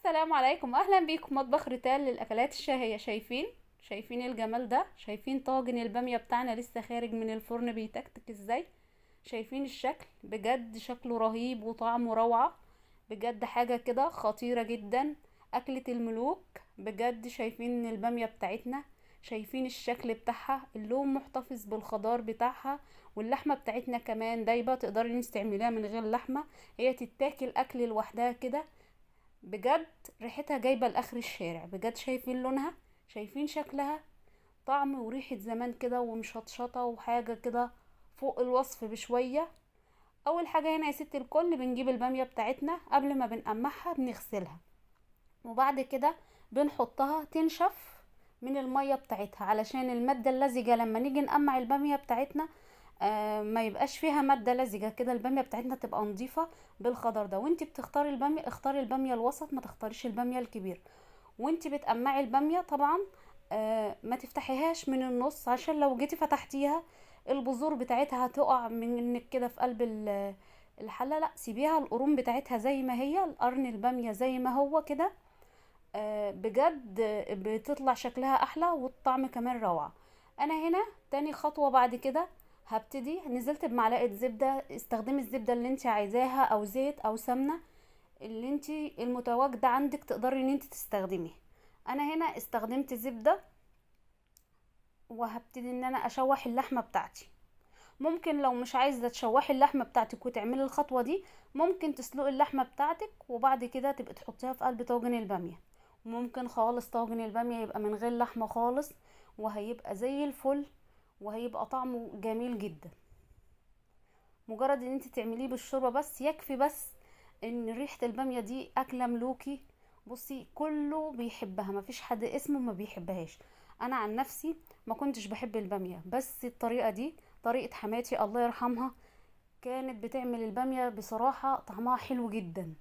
السلام عليكم، اهلا بيكم مطبخ ريتال للاكلات الشهية. شايفين الجمال ده؟ شايفين طاجن البامية بتاعنا لسه خارج من الفرن بيتكتك ازاي؟ شايفين الشكل؟ بجد شكله رهيب وطعمه روعة. بجد حاجة كده خطيرة جدا. أكلة الملوك بجد. شايفين البامية بتاعتنا؟ شايفين الشكل بتاعها؟ اللون محتفظ بالخضار بتاعها، واللحمة بتاعتنا كمان دايبة، تقدري انت تعمليها من غير لحمة. هي تتاكل أكل لوحدها كده. بجد ريحتها جايبة لآخر الشارع. بجد شايفين لونها؟ شايفين شكلها؟ طعم وريحة زمان كده ومشطشطة وحاجة كده فوق الوصف بشوية. أول حاجة هنا يا ست الكل بنجيب البامية بتاعتنا، قبل ما بنقمعها بنغسلها، وبعد كده بنحطها تنشف من المية بتاعتها، علشان المادة اللزجة لما نيجي نقمع البامية بتاعتنا ما يبقاش فيها مادة لزجة كده. البامية بتاعتنا تبقى نظيفة بالخضر ده. وانت بتختاري البامية، اختاري البامية الوسط، ما تختاريش البامية الكبير. وانت بتقمعي البامية طبعا ما تفتحيهاش من النص، عشان لو جيتي فتحتيها البذور بتاعتها هتقع منك كده في قلب الحلة. لا، سيبيها القرون بتاعتها زي ما هي، القرن البامية زي ما هو كده. بجد بتطلع شكلها احلى والطعم كمان روعة. انا هنا تاني خطوة بعد كده هبتدي نزلت بمعلقة زبدة. استخدمي الزبدة اللي انت عايزاها، او زيت او سمنة اللي انت المتواجدة عندك تقدري ان انت تستخدميه. انا هنا استخدمت زبدة، وهبتدي ان انا اشوح اللحمة بتاعتي. ممكن لو مش عايزة تشوحي اللحمة بتاعتك وتعملي الخطوة دي، ممكن تسلقي اللحمة بتاعتك وبعد كده تبقى تحطيها في قلب طاجن البامية. ممكن خالص طاجن البامية يبقى من غير لحمة خالص، وهيبقى زي الفل، وهيبقى طعمه جميل جدا. مجرد ان انت تعمليه بالشوربة بس يكفي، بس ان ريحة البامية دي اكلة ملوكي. بصي كله بيحبها، مفيش حد اسمه ما بيحبهاش. انا عن نفسي ما كنتش بحب البامية، بس الطريقة دي طريقة حماتي الله يرحمها، كانت بتعمل البامية بصراحة طعمها حلو جدا.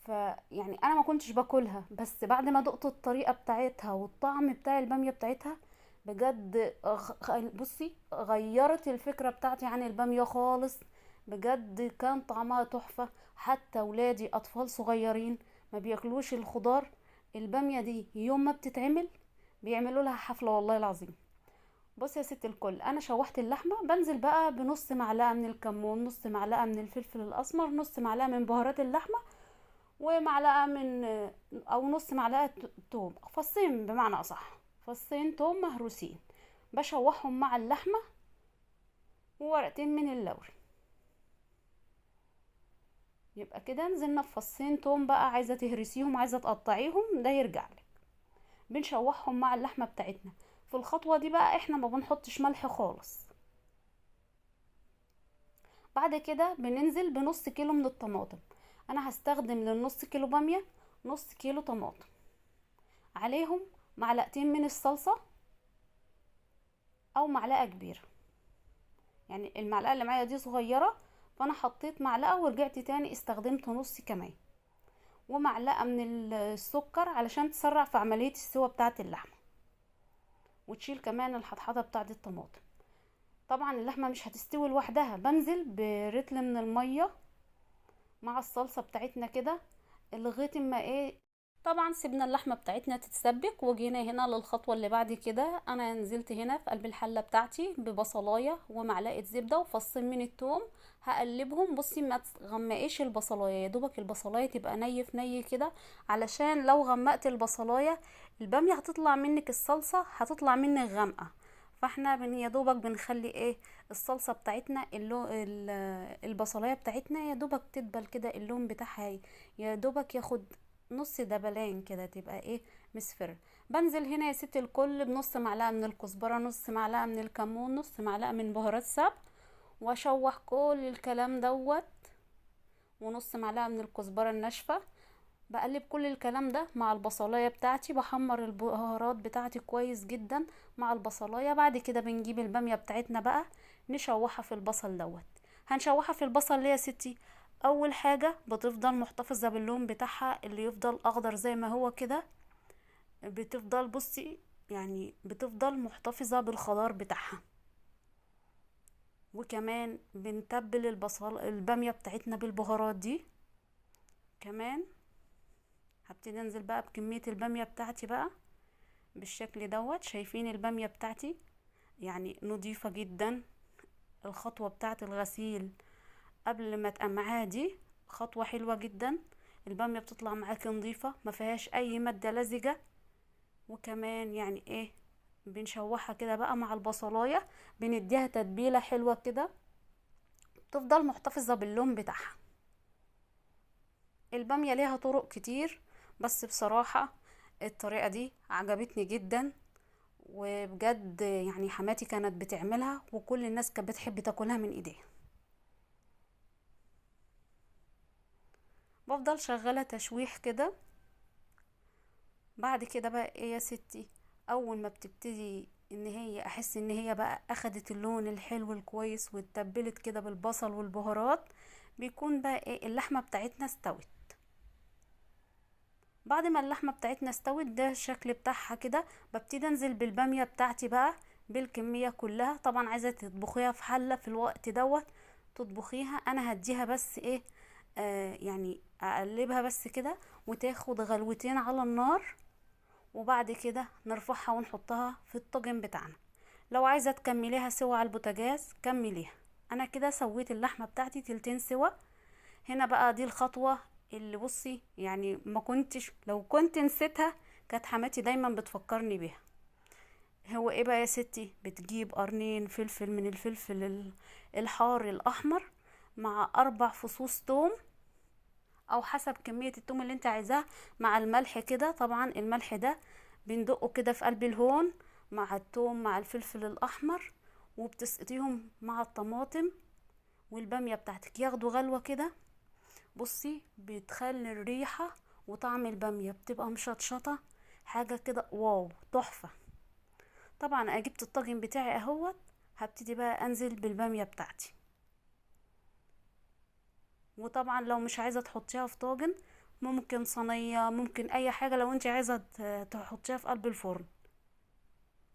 فيعني انا ما كنتش باكلها، بس بعد ما دقت الطريقة بتاعتها والطعم بتاع البامية بتاعتها بجد بصي غيرت الفكرة بتاعتي عن البامية خالص. بجد كان طعمها تحفة. حتى ولادي اطفال صغيرين ما بياكلوش الخضار، البامية دي يوم ما بتتعمل بيعملوا لها حفلة والله العظيم. بصي يا ست الكل، انا شوحت اللحمه، بنزل بقى بنص معلقه من الكمون، نص معلقه من الفلفل الاسمر، نص معلقه من بهارات اللحمه، ومعلقه من او نص معلقه توم، فصين بمعنى اصح، فصين توم مهروسين، بشوحهم مع اللحمه، وورقتين من اللوري. يبقى كده نزلنا في فصين توم. بقى عايزه تهرسيهم عايزه تقطعيهم ده يرجع لك. بنشوحهم مع اللحمه بتاعتنا. في الخطوه دي بقى احنا ما بنحطش ملح خالص. بعد كده بننزل بنص كيلو من الطماطم. انا هستخدم للنص كيلو بامية نص كيلو طماطم، عليهم معلقتين من الصلصة او معلقة كبيرة. يعني المعلقة اللي معايا دي صغيرة، فانا حطيت معلقة ورجعت تاني استخدمت نص كمان، ومعلقة من السكر علشان تسرع في عملية السوا بتاعة اللحمة، وتشيل كمان الحطحطة بتاعة الطماطم. طبعا اللحمة مش هتستوي لوحدها، بنزل برتل من المية مع الصلصة بتاعتنا كده لغاية ما طبعا سيبنا اللحمة بتاعتنا تتسبك، وجينا هنا للخطوة اللي بعد كده. انا نزلت هنا في قلب الحلة بتاعتي ببصلاية ومعلقة زبدة وفصين من التوم، هقلبهم. بصي ما تغمقيش البصلاية، يا دوبك البصلاية تبقى ني في ني كده، علشان لو غمقت البصلاية البامية هتطلع منك الصلصة هتطلع منك غامقة. فاحنا يا دوبك بنخلي الصلصة بتاعتنا البصلاية بتاعتنا يا دوبك تدبل كده، اللون بتاعها يا دوبك ياخد نص دبلان كده، تبقى مصفرة. بنزل هنا يا ست الكل بنص معلقة من الكزبرة، نص معلقة من الكمون، نص معلقة من بهارات سبع، واشوح كل الكلام دوت، ونص معلقة من الكزبرة الناشفة. بقلب كل الكلام ده مع البصلاية بتاعتي، بحمر البهارات بتاعتي كويس جدا مع البصلاية. بعد كده بنجيب البامية بتاعتنا بقى نشوحها في البصل دوت. هنشوحها في البصل ليه يا ستي؟ اول حاجة بتفضل محتفظة باللون بتاعها اللي يفضل اخضر زي ما هو كده. بتفضل بصي يعني بتفضل محتفظة بالخضار بتاعها. وكمان بنتبل البصل البامية بتاعتنا بالبهارات دي كمان. هبتدي انزل بقى بكمية البامية بتاعتي بقى بالشكل دوت. شايفين البامية بتاعتي يعني نضيفة جدا. الخطوة بتاعت الغسيل قبل ما تقمعها دي خطوة حلوة جدا. البامية بتطلع معاكي نضيفة، ما فيهاش اي مادة لزجة. وكمان يعني ايه، بنشوحها كده بقى مع البصلاية، بنديها تتبيلة حلوة كده تفضل محتفظة باللون بتاعها. البامية ليها طرق كتير، بس بصراحة الطريقة دي عجبتني جدا، وبجد يعني حماتي كانت بتعملها وكل الناس كانت بتحب تاكلها من ايديها. بفضل شغالة تشويح كده. بعد كده بقى ايه يا ستي، اول ما بتبتدي ان هي احس ان هي بقى اخدت اللون الحلو الكويس واتبلت كده بالبصل والبهارات، بيكون بقى ايه اللحمة بتاعتنا استوت. بعد ما اللحمة بتاعتنا استوت ده الشكل بتاعها كده، ببتدي انزل بالبامية بتاعتي بقى بالكمية كلها. طبعا عايزة تطبخيها في حلة في الوقت دوت تطبخيها. انا هديها بس ايه، يعني اقلبها بس كده وتاخد غلوتين على النار، وبعد كده نرفعها ونحطها في الطاجن بتاعنا. لو عايزة تكمليها سوا على البوتاجاز كمليها. انا كده سويت اللحمة بتاعتي تلتين سوا. هنا بقى دي الخطوة اللي بصي يعني ما كنتش، لو كنت نسيتها كانت حماتي دايما بتفكرني بيها. هو ايه بقى يا ستي، بتجيب قرنين فلفل من الفلفل الحار الاحمر مع 4 فصوص توم، او حسب كمية التوم اللي انت عايزاه، مع الملح كده. طبعا الملح ده بندقه كده في قلب الهون مع التوم مع الفلفل الاحمر، وبتسقطيهم مع الطماطم والبامية بتاعتك ياخدوا غلوة كده. بصي بتخلي الريحة وطعم البامية بتبقى مشطشطة، حاجة كده واو تحفة. طبعا انا جبت الطاجن بتاعي اهوت. هبتدي بقى انزل بالبامية بتاعتي. وطبعا لو مش عايزة تحطيها في طاجن ممكن صينية، ممكن اي حاجة لو انت عايزة تحطيها في قلب الفرن.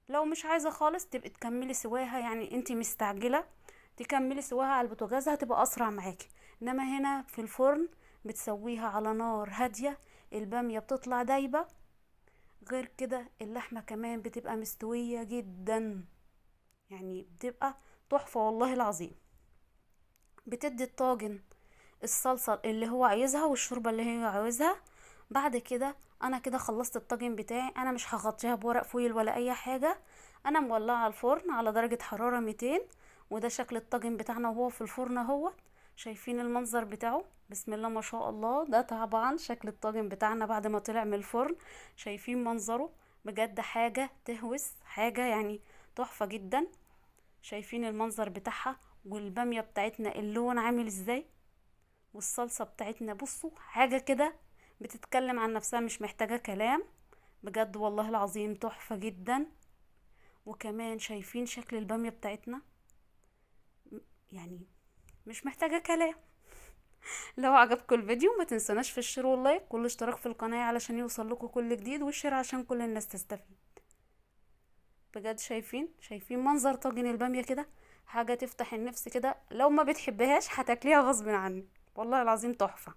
لو مش عايزة خالص تبقي تكملي سواها، يعني انت مستعجلة تكملي سواها على البوتاجاز هتبقى اسرع معاكي. انما هنا في الفرن بتسويها على نار هادية، البامية بتطلع دايبة. غير كده اللحمة كمان بتبقى مستوية جدا، يعني بتبقى تحفة والله العظيم. بتدي الطاجن الصلصة اللي هو عايزها والشوربة اللي هي عاوزها. بعد كده انا كده خلصت الطاجن بتاعي. انا مش هغطيها بورق فويل ولا اي حاجة، انا مولعة الفرن على درجة حرارة 200. وده شكل الطاجن بتاعنا وهو في الفرن اهو. شايفين المنظر بتاعه؟ بسم الله ما شاء الله. ده طبعا شكل الطاجن بتاعنا بعد ما طلع من الفرن. شايفين منظره؟ بجد حاجة تهوس، حاجة يعني تحفة جدا. شايفين المنظر بتاعها والبامية بتاعتنا اللون عامل ازاي، والصلصة بتاعتنا بصوا حاجة كده بتتكلم عن نفسها مش محتاجة كلام. بجد والله العظيم تحفة جدا. وكمان شايفين شكل البامية بتاعتنا يعني مش محتاجة كلام. لو عجبكم الفيديو ما تنسوناش في الشير واللايك والاشتراك في القناة علشان يوصل لكم كل جديد، والشير عشان كل الناس تستفيد. بجد شايفين منظر طاجن البامية كده، حاجة تفتح النفس كده. لو ما بتحبهاش هتاكليها غصب عنك، والله العظيم تحفة.